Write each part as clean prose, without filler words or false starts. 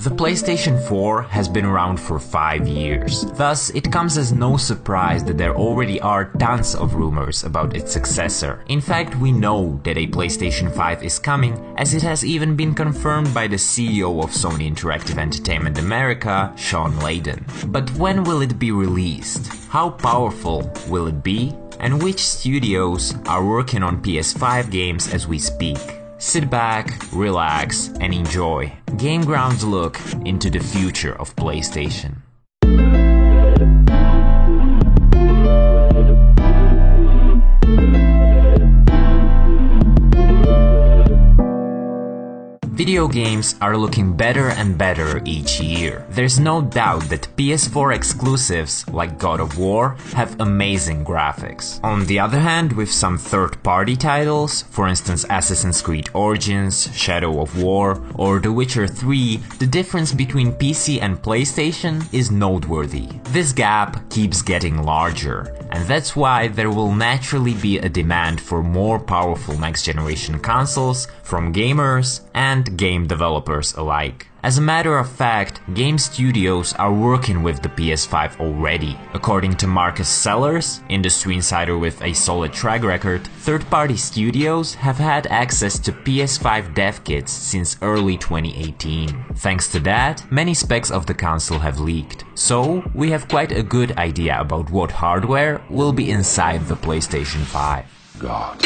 The PlayStation 4 has been around for 5 years, thus it comes as no surprise that there already are tons of rumors about its successor. In fact, we know that a PlayStation 5 is coming, as it has even been confirmed by the CEO of Sony Interactive Entertainment America, Sean Layden. But when will it be released? How powerful will it be? And which studios are working on PS5 games as we speak? Sit back, relax, and enjoy. Game Ground's look into the future of PlayStation. Video games are looking better and better each year. There's no doubt that PS4 exclusives like God of War have amazing graphics. On the other hand, with some third-party titles, for instance Assassin's Creed Origins, Shadow of War, or The Witcher 3, the difference between PC and PlayStation is noteworthy. This gap keeps getting larger, and that's why there will naturally be a demand for more powerful next-generation consoles from gamers and game developers alike. As a matter of fact, game studios are working with the PS5 already. According to Marcus Sellers, industry insider with a solid track record, third-party studios have had access to PS5 dev kits since early 2018. Thanks to that, many specs of the console have leaked. So, we have quite a good idea about what hardware will be inside the PlayStation 5. God.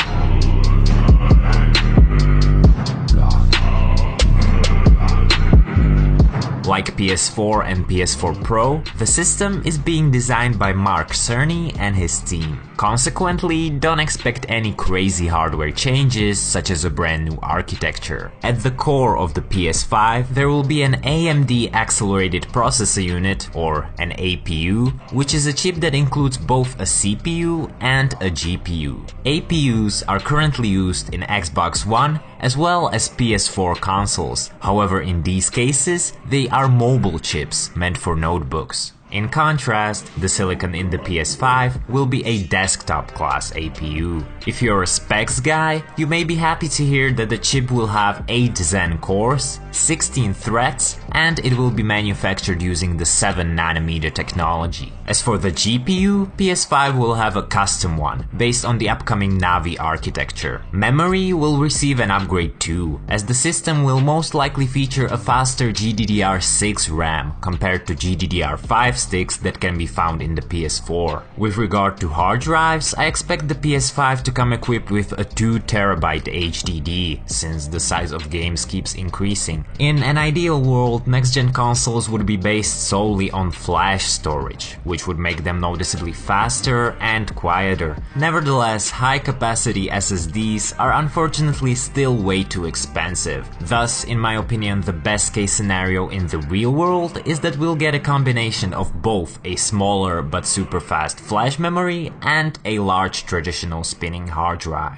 Like PS4 and PS4 Pro, the system is being designed by Mark Cerny and his team. Consequently, don't expect any crazy hardware changes such as a brand new architecture. At the core of the PS5, there will be an AMD Accelerated Processor Unit, or an APU, which is a chip that includes both a CPU and a GPU. APUs are currently used in Xbox One as well as PS4 consoles. However, in these cases, they are mobile chips meant for notebooks. In contrast, the silicon in the PS5 will be a desktop-class APU. If you're a specs guy, you may be happy to hear that the chip will have 8 Zen cores, 16 threads, and it will be manufactured using the 7nm technology. As for the GPU, PS5 will have a custom one, based on the upcoming Navi architecture. Memory will receive an upgrade too, as the system will most likely feature a faster GDDR6 RAM compared to GDDR5 sticks that can be found in the PS4. With regard to hard drives, I expect the PS5 to come equipped with a 2TB HDD, since the size of games keeps increasing. In an ideal world, next-gen consoles would be based solely on flash storage, which would make them noticeably faster and quieter. Nevertheless, high-capacity SSDs are unfortunately still way too expensive. Thus, in my opinion, the best-case scenario in the real world is that we'll get a combination of both a smaller but super fast flash memory and a large traditional spinning hard drive.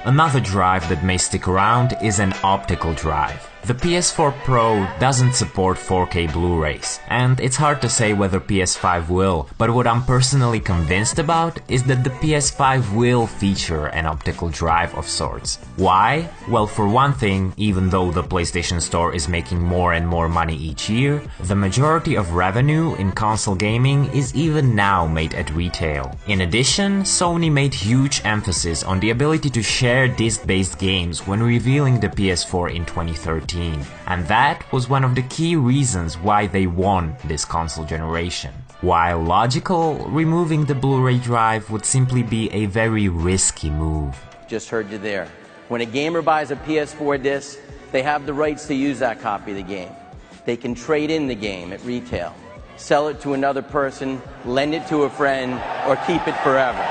Another drive that may stick around is an optical drive. The PS4 Pro doesn't support 4K Blu-rays, and it's hard to say whether PS5 will, but what I'm personally convinced about is that the PS5 will feature an optical drive of sorts. Why? Well, for one thing, even though the PlayStation Store is making more and more money each year, the majority of revenue in console gaming is even now made at retail. In addition, Sony made huge emphasis on the ability to share disc-based games when revealing the PS4 in 2013. And that was one of the key reasons why they won this console generation. While logical, removing the Blu-ray drive would simply be a very risky move. Just heard you there. When a gamer buys a PS4 disc, they have the rights to use that copy of the game. They can trade in the game at retail, sell it to another person, lend it to a friend, or keep it forever.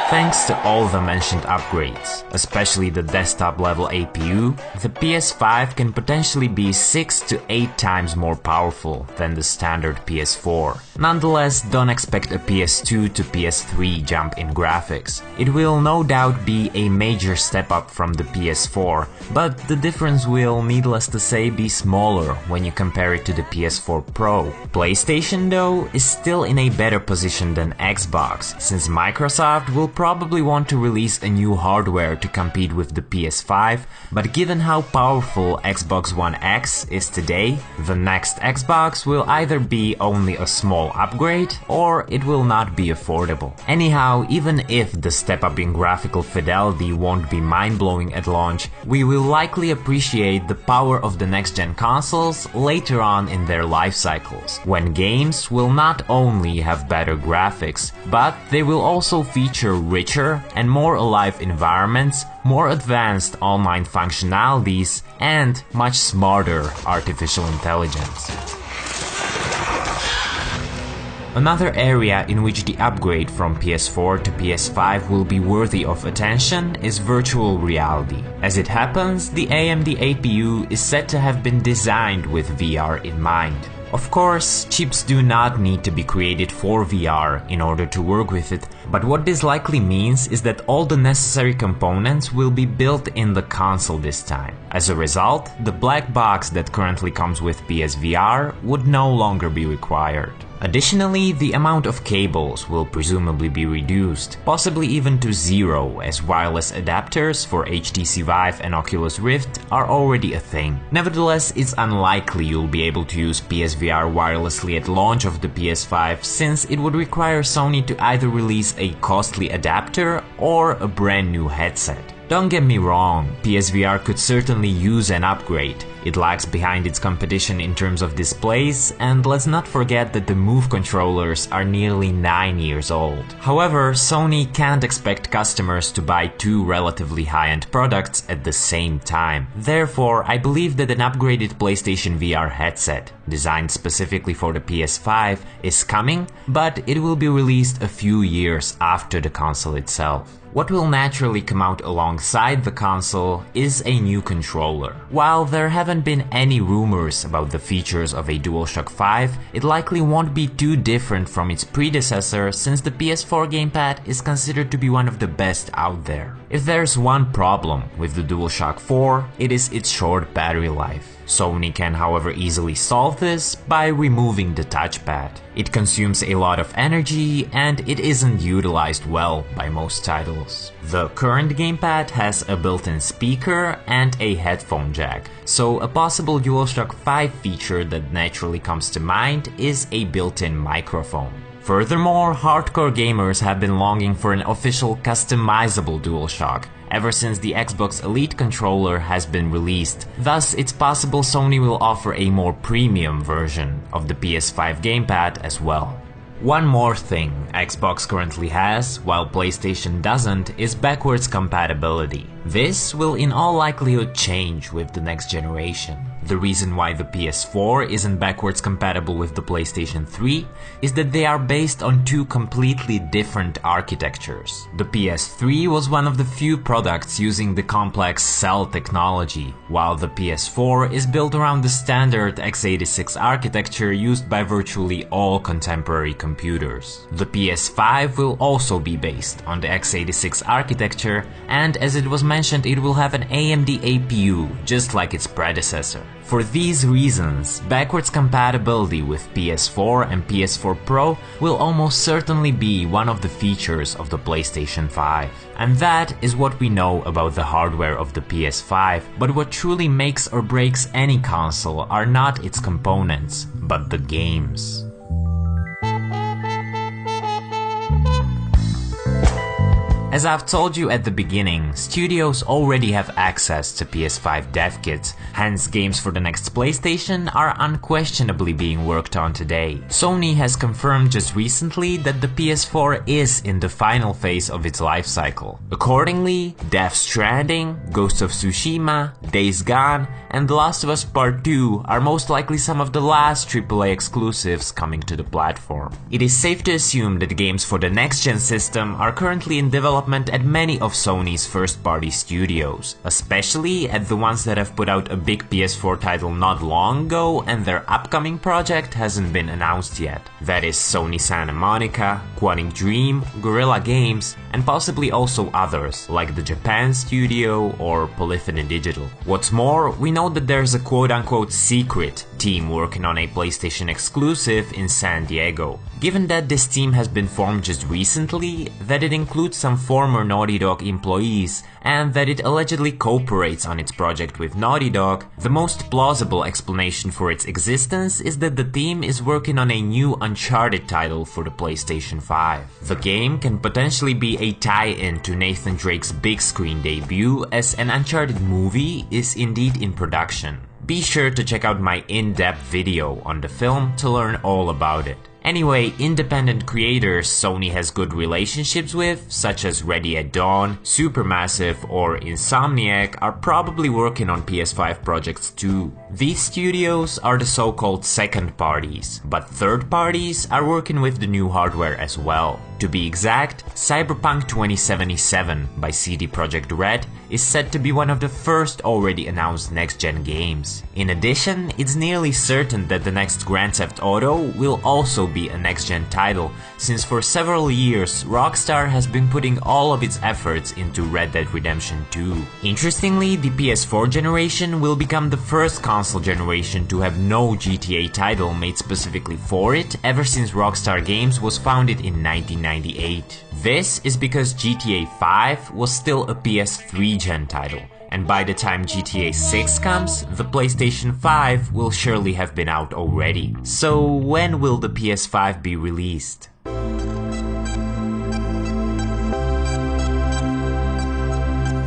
Thanks Thanks to all the mentioned upgrades, especially the desktop level APU, the PS5 can potentially be 6 to 8 times more powerful than the standard PS4. Nonetheless, don't expect a PS2 to PS3 jump in graphics. It will no doubt be a major step up from the PS4, but the difference will, needless to say, be smaller when you compare it to the PS4 Pro. PlayStation, though, is still in a better position than Xbox, since Microsoft will probably want to release a new hardware to compete with the PS5, but given how powerful Xbox One X is today, the next Xbox will either be only a small upgrade or it will not be affordable. Anyhow, even if the step up in graphical fidelity won't be mind-blowing at launch, we will likely appreciate the power of the next-gen consoles later on in their life cycles, when games will not only have better graphics, but they will also feature richer and more alive environments, more advanced online functionalities, and much smarter artificial intelligence. Another area in which the upgrade from PS4 to PS5 will be worthy of attention is virtual reality. As it happens, the AMD APU is said to have been designed with VR in mind. Of course, chips do not need to be created for VR in order to work with it, but what this likely means is that all the necessary components will be built in the console this time. As a result, the black box that currently comes with PSVR would no longer be required. Additionally, the amount of cables will presumably be reduced, possibly even to zero, as wireless adapters for HTC Vive and Oculus Rift are already a thing. Nevertheless, it's unlikely you'll be able to use PSVR wirelessly at launch of the PS5, since it would require Sony to either release a costly adapter or a brand new headset. Don't get me wrong, PSVR could certainly use an upgrade. It lags behind its competition in terms of displays, and let's not forget that the Move controllers are nearly 9 years old. However, Sony can't expect customers to buy two relatively high-end products at the same time. Therefore, I believe that an upgraded PlayStation VR headset, designed specifically for the PS5, is coming, but it will be released a few years after the console itself. What will naturally come out alongside the console is a new controller. While there haven't been any rumors about the features of a DualShock 5, it likely won't be too different from its predecessor, since the PS4 gamepad is considered to be one of the best out there. If there's one problem with the DualShock 4, it is its short battery life. Sony can, however, easily solve this by removing the touchpad. It consumes a lot of energy and it isn't utilized well by most titles. The current gamepad has a built-in speaker and a headphone jack, so a possible DualShock 5 feature that naturally comes to mind is a built-in microphone. Furthermore, hardcore gamers have been longing for an official customizable DualShock ever since the Xbox Elite controller has been released. Thus, it's possible Sony will offer a more premium version of the PS5 gamepad as well. One more thing Xbox currently has, while PlayStation doesn't, is backwards compatibility. This will in all likelihood change with the next generation. The reason why the PS4 isn't backwards compatible with the PlayStation 3 is that they are based on two completely different architectures. The PS3 was one of the few products using the complex cell technology, while the PS4 is built around the standard x86 architecture used by virtually all contemporary computers. The PS5 will also be based on the x86 architecture, and as it was mentioned, it will have an AMD APU, just like its predecessor. For these reasons, backwards compatibility with PS4 and PS4 Pro will almost certainly be one of the features of the PlayStation 5. And that is what we know about the hardware of the PS5, but what truly makes or breaks any console are not its components, but the games. As I've told you at the beginning, studios already have access to PS5 dev kits, hence games for the next PlayStation are unquestionably being worked on today. Sony has confirmed just recently that the PS4 is in the final phase of its life cycle. Accordingly, Death Stranding, Ghost of Tsushima, Days Gone, and The Last of Us Part 2 are most likely some of the last AAA exclusives coming to the platform. It is safe to assume that games for the next-gen system are currently in development development at many of Sony's first-party studios, especially at the ones that have put out a big PS4 title not long ago and their upcoming project hasn't been announced yet. That is Sony Santa Monica, Quantic Dream, Guerrilla Games, and possibly also others, like the Japan studio or Polyphony Digital. What's more, we know that there's a quote-unquote secret team working on a PlayStation exclusive in San Diego. Given that this team has been formed just recently, that it includes some former Naughty Dog employees, and that it allegedly cooperates on its project with Naughty Dog, the most plausible explanation for its existence is that the team is working on a new Uncharted title for the PlayStation 5. The game can potentially be a tie-in to Nathan Drake's big screen debut, as an Uncharted movie is indeed in production. Be sure to check out my in-depth video on the film to learn all about it. Anyway, independent creators Sony has good relationships with, such as Ready at Dawn, Supermassive or Insomniac, are probably working on PS5 projects too. These studios are the so-called second parties, but third parties are working with the new hardware as well. To be exact, Cyberpunk 2077 by CD Projekt Red is said to be one of the first already announced next-gen games. In addition, it's nearly certain that the next Grand Theft Auto will also be a next-gen title, since for several years Rockstar has been putting all of its efforts into Red Dead Redemption 2. Interestingly, the PS4 generation will become the first console generation to have no GTA title made specifically for it ever since Rockstar Games was founded in 1998. This is because GTA 5 was still a PS3 gen title, and by the time GTA 6 comes, the PlayStation 5 will surely have been out already. So when will the PS5 be released?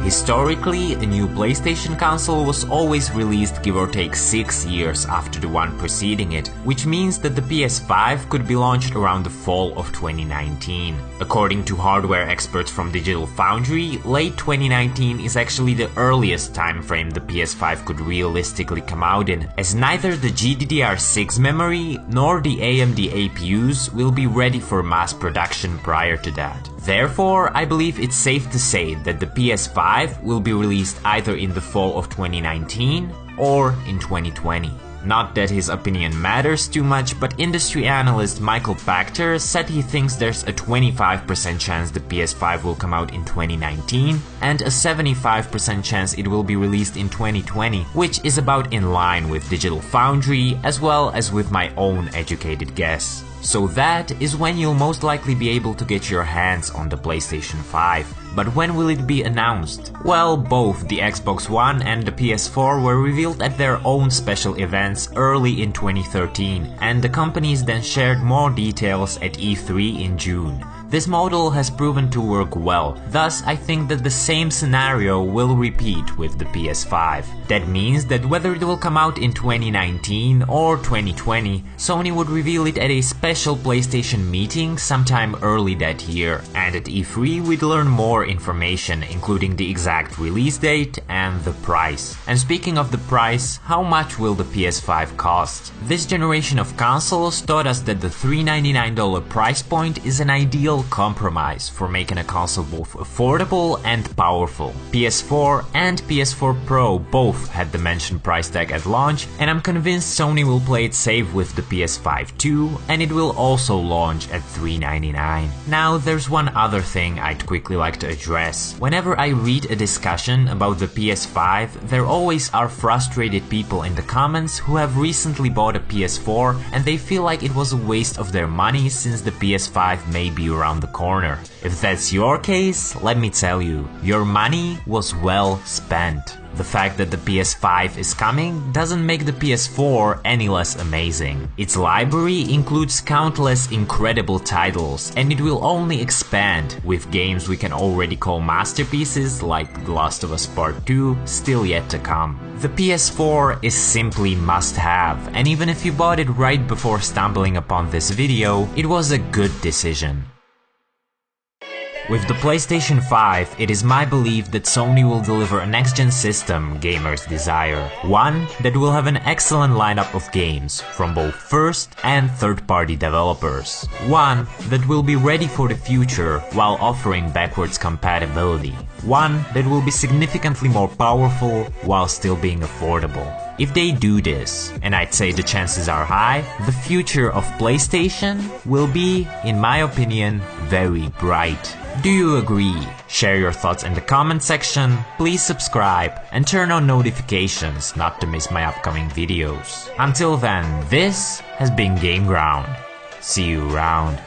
Historically, a new PlayStation console was always released give or take 6 years after the one preceding it, which means that the PS5 could be launched around the fall of 2019. According to hardware experts from Digital Foundry, late 2019 is actually the earliest time frame the PS5 could realistically come out in, as neither the GDDR6 memory nor the AMD APUs will be ready for mass production prior to that. Therefore, I believe it's safe to say that the PS5 will be released either in the fall of 2019 or in 2020. Not that his opinion matters too much, but industry analyst Michael Pachter said he thinks there's a 25% chance the PS5 will come out in 2019 and a 75% chance it will be released in 2020, which is about in line with Digital Foundry as well as with my own educated guess. So that is when you'll most likely be able to get your hands on the PlayStation 5. But when will it be announced? Well, both the Xbox One and the PS4 were revealed at their own special events early in 2013, and the companies then shared more details at E3 in June. This model has proven to work well, thus I think that the same scenario will repeat with the PS5. That means that whether it will come out in 2019 or 2020, Sony would reveal it at a special PlayStation meeting sometime early that year, and at E3 we'd learn more information, including the exact release date and the price. And speaking of the price, how much will the PS5 cost? This generation of consoles taught us that the $399 price point is an ideal compromise for making a console both affordable and powerful. PS4 and PS4 Pro both had the mentioned price tag at launch, and I'm convinced Sony will play it safe with the PS5 too, and it will also launch at $399. Now there's one other thing I'd quickly like to address. Whenever I read a discussion about the PS5, there always are frustrated people in the comments who have recently bought a PS4 and they feel like it was a waste of their money since the PS5 may be around the corner. If that's your case, let me tell you, your money was well spent. The fact that the PS5 is coming doesn't make the PS4 any less amazing. Its library includes countless incredible titles, and it will only expand with games we can already call masterpieces like The Last of Us Part 2 still yet to come. The PS4 is simply must-have, and even if you bought it right before stumbling upon this video, it was a good decision. With the PlayStation 5, it is my belief that Sony will deliver a next-gen system gamers desire. One that will have an excellent lineup of games from both first and third-party developers. One that will be ready for the future while offering backwards compatibility. One that will be significantly more powerful while still being affordable. If they do this, and I'd say the chances are high, the future of PlayStation will be, in my opinion, very bright. Do you agree? Share your thoughts in the comment section, please subscribe and turn on notifications not to miss my upcoming videos. Until then, this has been Gameground. See you around.